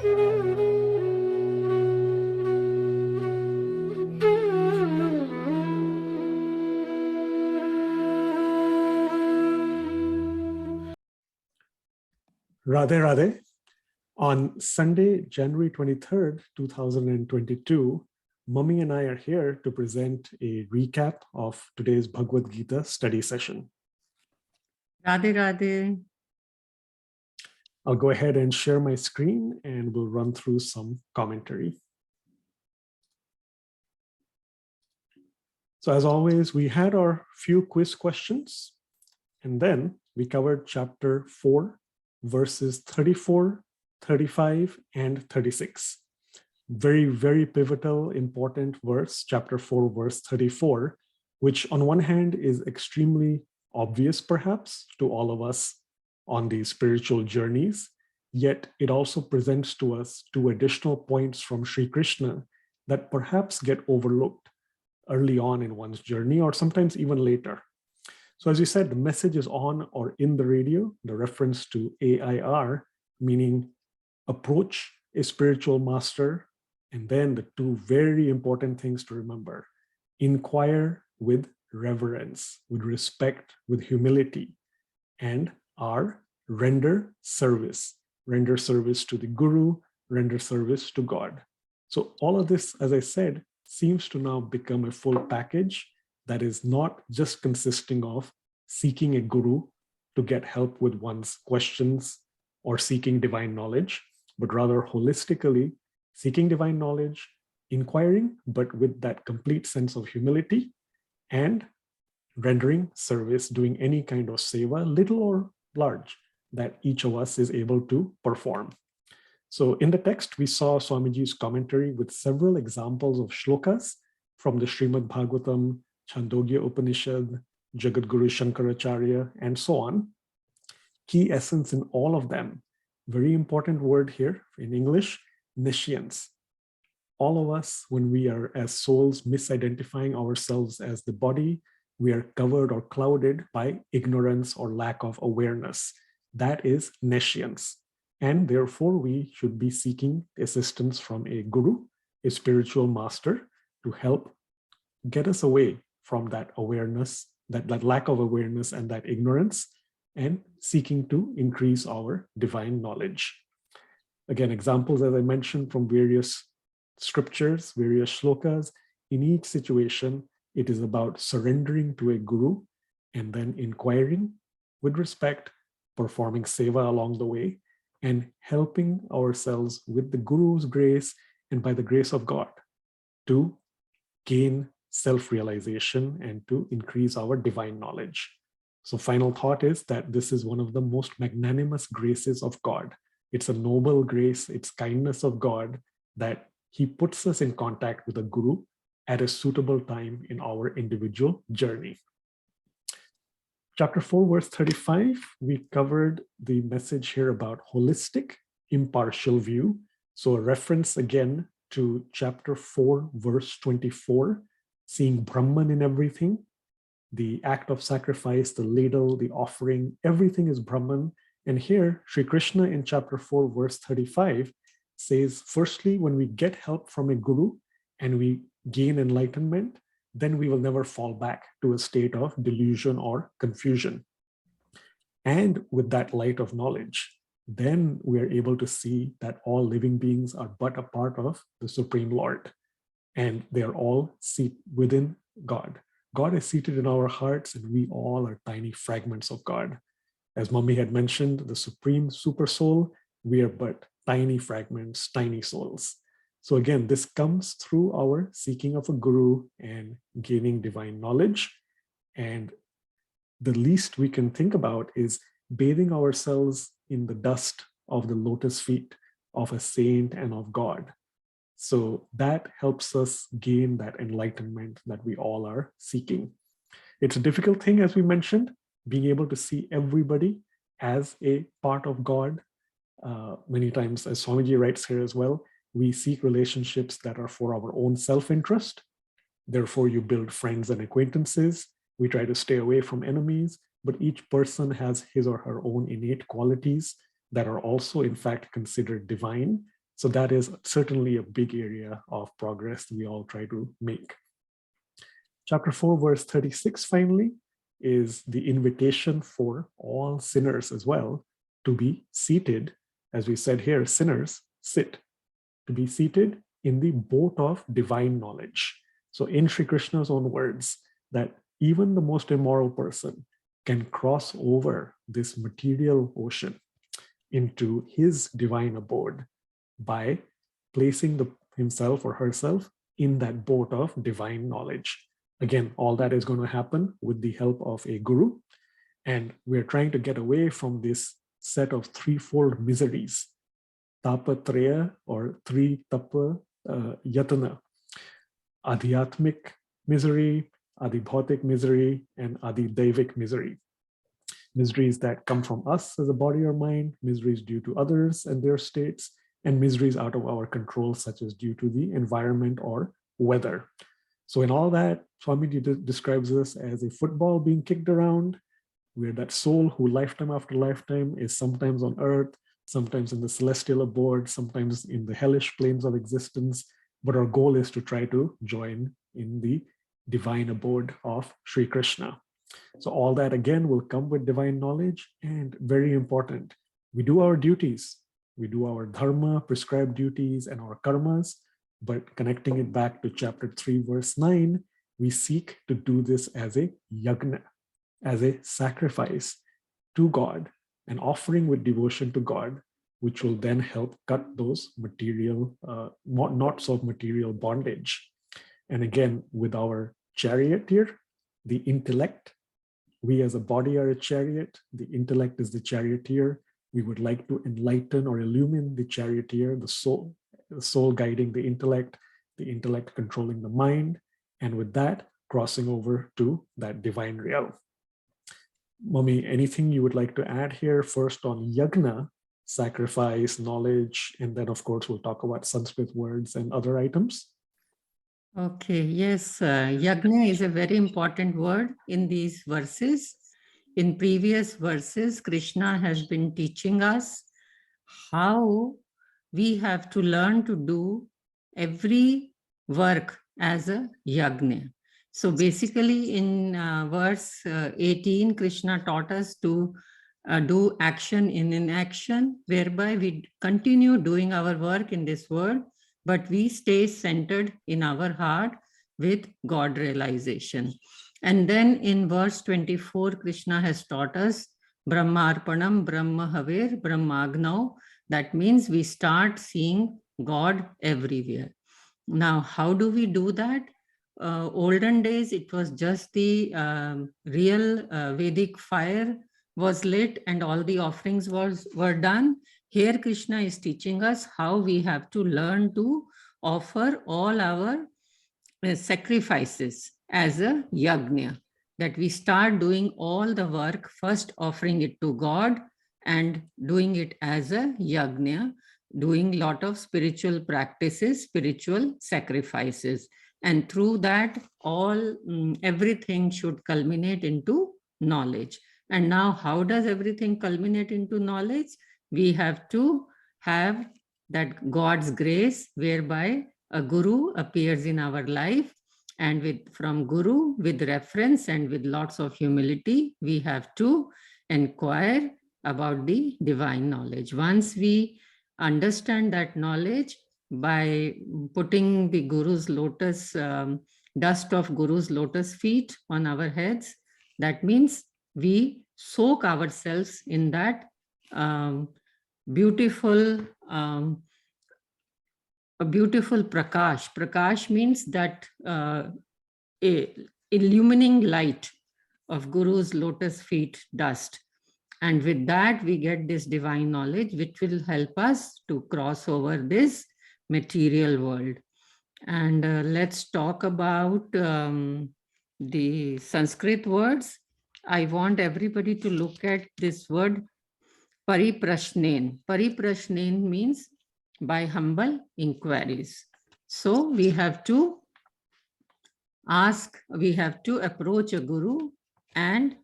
Radhe Radhe. On Sunday, January 23rd, 2022, Mummy and I are here to present a recap of today's Bhagavad Gita study session. Radhe Radhe. I'll go ahead and share my screen and we'll run through some commentary. So as always, we had our few quiz questions, and then we covered chapter 4, verses 34, 35, and 36. Very, very pivotal, important verse, chapter 4, verse 34, which on one hand is extremely obvious, perhaps, to all of us on these spiritual journeys, yet it also presents to us two additional points from Sri Krishna that perhaps get overlooked early on in one's journey, or sometimes even later. So as you said, the message is on or in the radio, the reference to AIR, meaning approach a spiritual master, and then the two very important things to remember: inquire with reverence, with respect, with humility, and R, render service to the Guru, render service to God. So all of this, as I said, seems to now become a full package that is not just consisting of seeking a guru to get help with one's questions or seeking divine knowledge, but rather holistically seeking divine knowledge, inquiring, but with that complete sense of humility, and rendering service, doing any kind of seva, little or large, that each of us is able to perform. So in the text, we saw Swamiji's commentary with several examples of shlokas from the Srimad Bhagavatam, Chandogya Upanishad, Jagadguru Shankaracharya, and so on. Key essence in all of them, very important word here in English, nescience. All of us, when we are as souls misidentifying ourselves as the body, we are covered or clouded by ignorance or lack of awareness. That is nescience. And therefore, we should be seeking assistance from a guru, a spiritual master, to help get us away from that awareness, that lack of awareness and that ignorance, and seeking to increase our divine knowledge. Again, examples, as I mentioned, from various scriptures, various shlokas. In each situation, it is about surrendering to a guru and then inquiring with respect, performing seva along the way, and helping ourselves with the guru's grace and by the grace of God to gain self-realization and to increase our divine knowledge. So final thought is that this is one of the most magnanimous graces of God. It's a noble grace, it's kindness of God that he puts us in contact with a guru at a suitable time in our individual journey. Chapter 4, verse 35, we covered the message here about holistic, impartial view. So a reference again to chapter 4, verse 24, seeing Brahman in everything. The act of sacrifice, the ladle, the offering, everything is Brahman. And here, Sri Krishna in chapter 4, verse 35 says, firstly, when we get help from a guru and we gain enlightenment, then we will never fall back to a state of delusion or confusion. And with that light of knowledge, then we are able to see that all living beings are but a part of the Supreme Lord. And they are all seated within God. God is seated in our hearts, and we all are tiny fragments of God. As Mummy had mentioned, the Supreme Super Soul, we are but tiny fragments, tiny souls. So again, this comes through our seeking of a guru and gaining divine knowledge. And the least we can think about is bathing ourselves in the dust of the lotus feet of a saint and of God. So that helps us gain that enlightenment that we all are seeking. It's a difficult thing, as we mentioned, being able to see everybody as a part of God. Many times, as Swamiji writes here as well, we seek relationships that are for our own self-interest. Therefore, you build friends and acquaintances. We try to stay away from enemies, but each person has his or her own innate qualities that are also, in fact, considered divine. So that is certainly a big area of progress we all try to make. Chapter 4, verse 36, finally, is the invitation for all sinners as well to be seated. As we said here, sinners sit, to be seated in the boat of divine knowledge. So in Sri Krishna's own words, that even the most immoral person can cross over this material ocean into his divine abode by placing himself or herself in that boat of divine knowledge. Again, all that is going to happen with the help of a guru. And we're trying to get away from this set of threefold miseries, tapatraya or three tapa yatana, adhyatmic misery, adhibhautic misery, and adhidaivik misery. Miseries that come from us as a body or mind, miseries due to others and their states, and miseries out of our control, such as due to the environment or weather. So in all that, Swamiji describes us as a football being kicked around. We're that soul who lifetime after lifetime is sometimes on earth, sometimes in the celestial abode, sometimes in the hellish planes of existence. But our goal is to try to join in the divine abode of Sri Krishna. So all that again will come with divine knowledge, and very important, we do our duties. We do our dharma, prescribed duties, and our karmas, but connecting it back to chapter 3, verse 9, we seek to do this as a yagna, as a sacrifice to God, an offering with devotion to God, which will then help cut those material, knots of material bondage. And again, with our chariot here, the intellect, we as a body are a chariot, the intellect is the charioteer. We would like to enlighten or illumine the charioteer, the soul guiding the intellect controlling the mind, and with that, crossing over to that divine realm. Mummy, anything you would like to add here? First on yagna, sacrifice, knowledge, and then of course we'll talk about Sanskrit words and other items. Okay, yes, yagna is a very important word in these verses. In previous verses, Krishna has been teaching us how we have to learn to do every work as a yagna. So basically in verse 18, Krishna taught us to do action in inaction, whereby we continue doing our work in this world, but we stay centered in our heart with God realization. And then in verse 24, Krishna has taught us Brahmarpanam, Brahma Haver, Brahmagnau. That means we start seeing God everywhere. Now, how do we do that? Olden days, it was just the real Vedic fire was lit and all the offerings were done. Here Krishna is teaching us how we have to learn to offer all our sacrifices as a yagna, that we start doing all the work, first offering it to God and doing it as a yagna, doing lot of spiritual practices, spiritual sacrifices. And through that, everything should culminate into knowledge. And now how does everything culminate into knowledge? We have to have that God's grace, whereby a guru appears in our life, and from guru, with reference and with lots of humility, we have to inquire about the divine knowledge. Once we understand that knowledge, by putting the guru's lotus, dust of guru's lotus feet on our heads, that means we soak ourselves in that beautiful prakash. Prakash means that illumining light of Guru's lotus feet dust. And with that, we get this divine knowledge, which will help us to cross over this material world. And let's talk about the Sanskrit words. I want everybody to look at this word pariprashnen. Pariprashnen means by humble inquiries. So we have to approach a guru and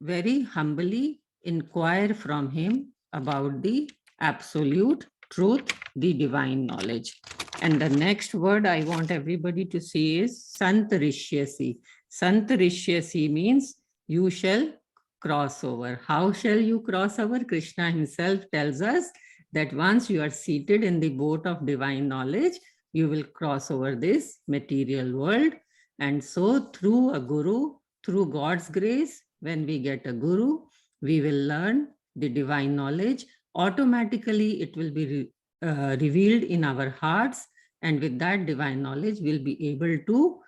very humbly inquire from him about the absolute truth, the divine knowledge. And the next word I want everybody to see is Santarishyasi. Santarishyasi means you shall cross over. How shall you cross over? Krishna himself tells us that once you are seated in the boat of divine knowledge, you will cross over this material world. And so through a guru, through God's grace, when we get a guru, we will learn the divine knowledge. Automatically, it will be revealed in our hearts. And with that divine knowledge, we'll be able to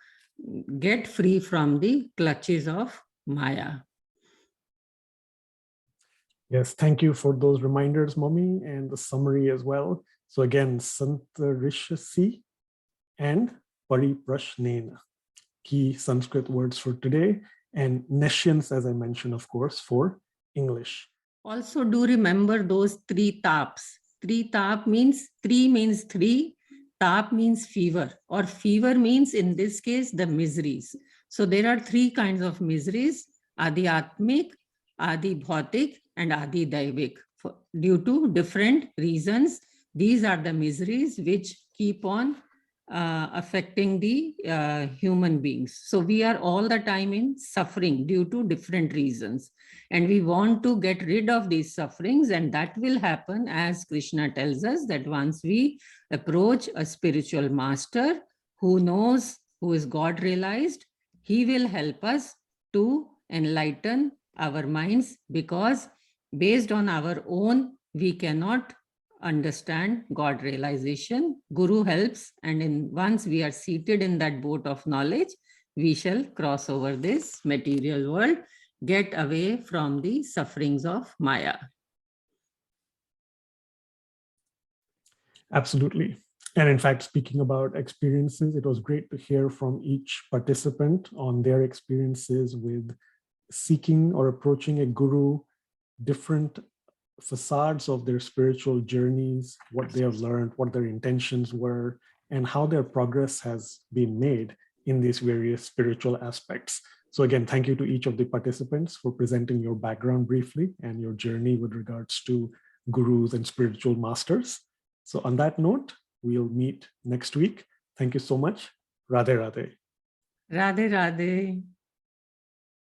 get free from the clutches of Maya. Yes, thank you for those reminders, Mommy, and the summary as well. So again, Santarishasi and Pariprashnena, key Sanskrit words for today, and nescience, as I mentioned, of course, for English. Also, do remember those three taps. Three tap means three, tap means fever, or fever means in this case the miseries. So there are three kinds of miseries: Adi Atmik, Adi Bhautik, and Adi Daivik. Due to different reasons, these are the miseries which keep on affecting the human beings. So we are all the time in suffering due to different reasons. And we want to get rid of these sufferings, and that will happen, as Krishna tells us, that once we approach a spiritual master who knows, who is God realized, he will help us to enlighten our minds, because based on our own, we cannot understand God realization. Guru helps, and once we are seated in that boat of knowledge, we shall cross over this material world, get away from the sufferings of Maya. Absolutely. And in fact, speaking about experiences, it was great to hear from each participant on their experiences with seeking or approaching a guru, different facades of their spiritual journeys, what they have learned, what their intentions were, and how their progress has been made in these various spiritual aspects. So again, thank you to each of the participants for presenting your background briefly and your journey with regards to gurus and spiritual masters. So on that note, we'll meet next week. Thank you so much. Radhe Radhe. Radhe Radhe.